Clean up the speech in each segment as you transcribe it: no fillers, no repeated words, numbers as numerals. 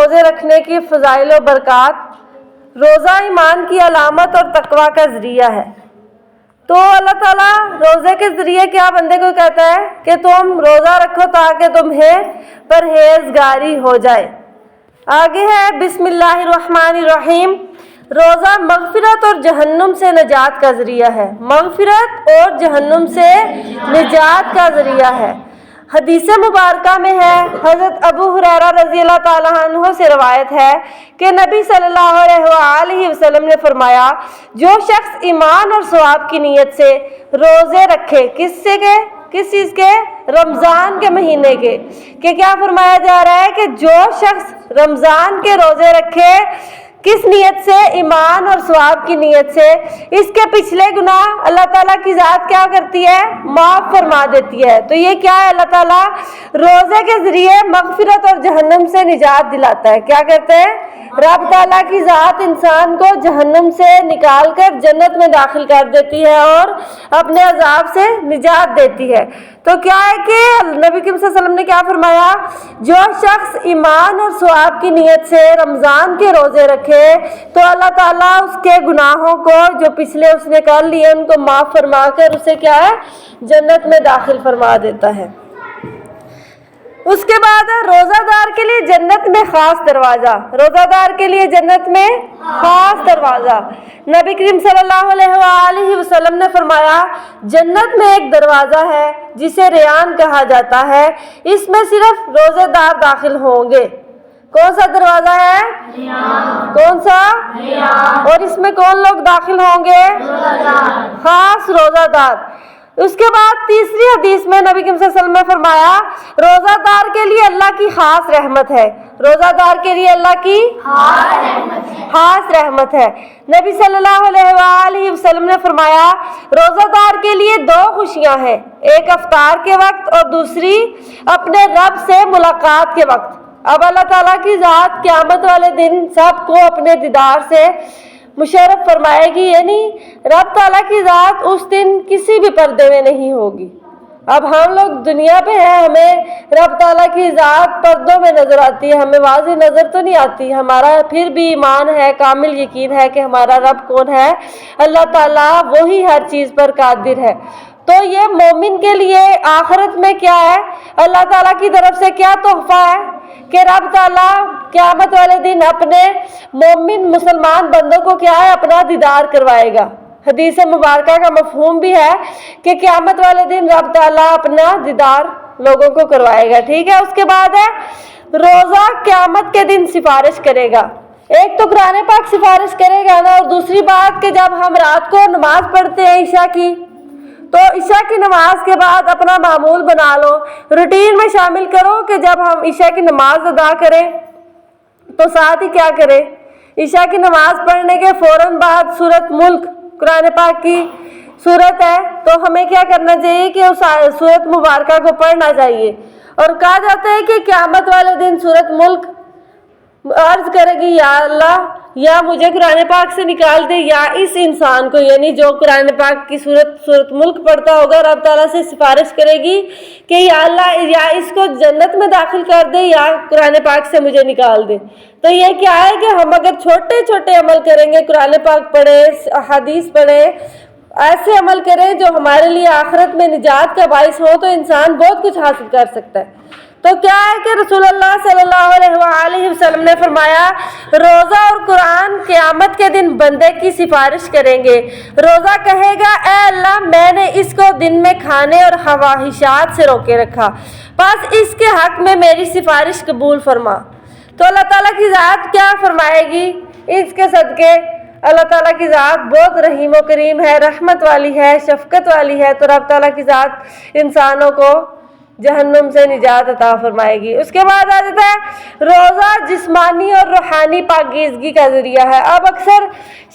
روزے رکھنے کی فضائل و برکات۔ روزہ ایمان کی علامت اور تقویٰ کا ذریعہ ہے۔ تو اللہ تعالیٰ روزے کے ذریعے کیا بندے کو کہتا ہے کہ تم روزہ رکھو تاکہ تمہیں پرہیزگاری ہو جائے۔ آگے ہے بسم اللہ الرحمن الرحیم۔ روزہ مغفرت اور جہنم سے نجات کا ذریعہ ہے۔ مغفرت اور جہنم سے نجات کا ذریعہ ہے۔ حدیث مبارکہ میں ہے، حضرت ابو ہریرہ رضی اللہ تعالیٰ عنہ سے روایت ہے کہ نبی صلی اللہ علیہ وآلہ وسلم نے فرمایا، جو شخص ایمان اور ثواب کی نیت سے روزے رکھے، کس چیز کے؟ رمضان کے مہینے کے، کہ کیا فرمایا جا رہا ہے کہ جو شخص رمضان کے روزے رکھے کس نیت سے؟ ایمان اور ثواب کی نیت سے، اس کے پچھلے گناہ اللہ تعالیٰ کی ذات کیا کرتی ہے؟ معاف فرما دیتی ہے۔ تو یہ کیا ہے؟ اللہ تعالیٰ روزے کے ذریعے مغفرت اور جہنم سے نجات دلاتا ہے۔ کیا کرتے ہیں؟ رب تعالیٰ کی ذات انسان کو جہنم سے نکال کر جنت میں داخل کر دیتی ہے اور اپنے عذاب سے نجات دیتی ہے۔ تو کیا ہے کہ نبی کریم صلی اللہ علیہ وسلم نے کیا فرمایا؟ جو شخص ایمان اور ثواب کی نیت سے رمضان کے روزے رکھے تو اللہ تعالیٰ اس کے گناہوں کو جو پچھلے اس نے کر لیے ان کو معاف فرما کر اسے کیا ہے؟ جنت میں داخل فرما دیتا ہے۔ اس کے بعد ہے روزہ دار کے لیے جنت میں خاص دروازہ۔ روزہ دار کے لیے جنت میں خاص دروازہ۔ نبی کریم صلی اللہ علیہ وآلہ وسلم نے فرمایا، جنت میں ایک دروازہ ہے جسے ریان کہا جاتا ہے، اس میں صرف روزے دار داخل ہوں گے۔ کون سا دروازہ ہے؟ ریان۔ کون سا؟ ریان۔ اور اس میں کون لوگ داخل ہوں گے؟ روزہ دار۔ خاص روزہ دار۔ اس کے بعد تیسری حدیث میں نبی کریم صلی اللہ علیہ وسلم نے فرمایا، روزہ دار کے لیے اللہ کی خاص رحمت ہے۔ روزہ دار کے لیے اللہ کی خاص رحمت ہے۔ نبی صلی اللہ علیہ وآلہ وسلم نے فرمایا، روزہ دار کے لیے دو خوشیاں ہیں، ایک افطار کے وقت اور دوسری اپنے رب سے ملاقات کے وقت۔ اب اللہ تعالیٰ کی ذات قیامت والے دن سب کو اپنے دیدار سے مشرف فرمائے گی، یعنی رب تعالیٰ کی ذات اس دن کسی بھی پردے میں نہیں ہوگی۔ اب ہم لوگ دنیا پہ ہیں، ہمیں رب تعالیٰ کی ذات پردوں میں نظر آتی ہے، ہمیں واضح نظر تو نہیں آتی۔ ہمارا پھر بھی ایمان ہے، کامل یقین ہے کہ ہمارا رب کون ہے؟ اللہ تعالیٰ وہی ہر چیز پر قادر ہے۔ تو یہ مومن کے لیے آخرت میں کیا ہے؟ اللہ تعالیٰ کی طرف سے کیا تحفہ ہے کہ رب تعالیٰ قیامت والے دن اپنے مومن مسلمان بندوں کو کیا ہے؟ اپنا دیدار کروائے گا۔ حدیث مبارکہ کا مفہوم بھی ہے کہ قیامت والے دن رب تعالیٰ اپنا دیدار لوگوں کو کروائے گا۔ ٹھیک ہے، اس کے بعد ہے روزہ قیامت کے دن سفارش کرے گا۔ ایک تو قرآن پاک سفارش کرے گا نا، اور دوسری بات کہ جب ہم رات کو نماز پڑھتے ہیں عشاء کی، تو عشاء کی نماز کے بعد اپنا معمول بنا لو، روٹین میں شامل کرو کہ جب ہم عشاء کی نماز ادا کریں تو ساتھ ہی کیا کریں؟ عشاء کی نماز پڑھنے کے فوراً بعد سورۃ ملک قرآن پاک کی سورت ہے، تو ہمیں کیا کرنا چاہیے کہ اس سورت مبارکہ کو پڑھنا چاہیے۔ اور کہا جاتا ہے کہ قیامت والے دن سورت ملک عرض کرے گی، یا اللہ، یا مجھے قرآن پاک سے نکال دے، یا اس انسان کو، یعنی جو قرآن پاک کی سورت ملک پڑھتا ہوگا، رب تعالیٰ سے سفارش کرے گی کہ یا اللہ، یا اس کو جنت میں داخل کر دے یا قرآن پاک سے مجھے نکال دے۔ تو یہ کیا ہے کہ ہم اگر چھوٹے چھوٹے عمل کریں گے، قرآن پاک پڑھیں، حدیث پڑھیں، ایسے عمل کریں جو ہمارے لیے آخرت میں نجات کا باعث ہو، تو انسان بہت کچھ حاصل کر سکتا ہے۔ تو کیا ہے کہ رسول اللہ صلی اللہ علیہ وآلہ وسلم نے فرمایا، روزہ اور قرآن قیامت کے دن بندے کی سفارش کریں گے۔ روزہ کہے گا، اے اللہ، میں نے اس کو دن میں کھانے اور خواہشات سے روکے رکھا، بس اس کے حق میں میری سفارش قبول فرما۔ تو اللہ تعالیٰ کی ذات کیا فرمائے گی اس کے صدقے؟ اللہ تعالیٰ کی ذات بہت رحیم و کریم ہے، رحمت والی ہے، شفقت والی ہے، تو رب تعالیٰ کی ذات انسانوں کو جہنم سے نجات عطا فرمائے گی۔ اس کے بعد آ جاتا ہے روزہ جسمانی اور روحانی پاکیزگی کا ذریعہ ہے۔ اب اکثر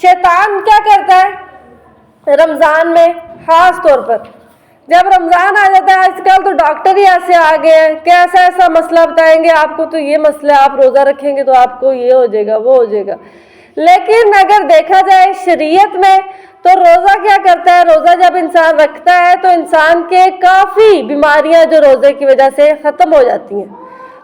شیطان کیا کرتا ہے رمضان میں، خاص طور پر جب رمضان آ جاتا ہے، آج کل تو ڈاکٹر ہی ایسے آ گئے ہیں کہ ایسا مسئلہ بتائیں گے آپ کو، تو یہ مسئلہ آپ روزہ رکھیں گے تو آپ کو یہ ہو جائے گا، وہ ہو جائے گا۔ لیکن اگر دیکھا جائے شریعت میں تو روزہ کیا کرتا ہے؟ روزہ جب انسان رکھتا ہے تو انسان کے کافی بیماریاں جو روزے کی وجہ سے ختم ہو جاتی ہیں۔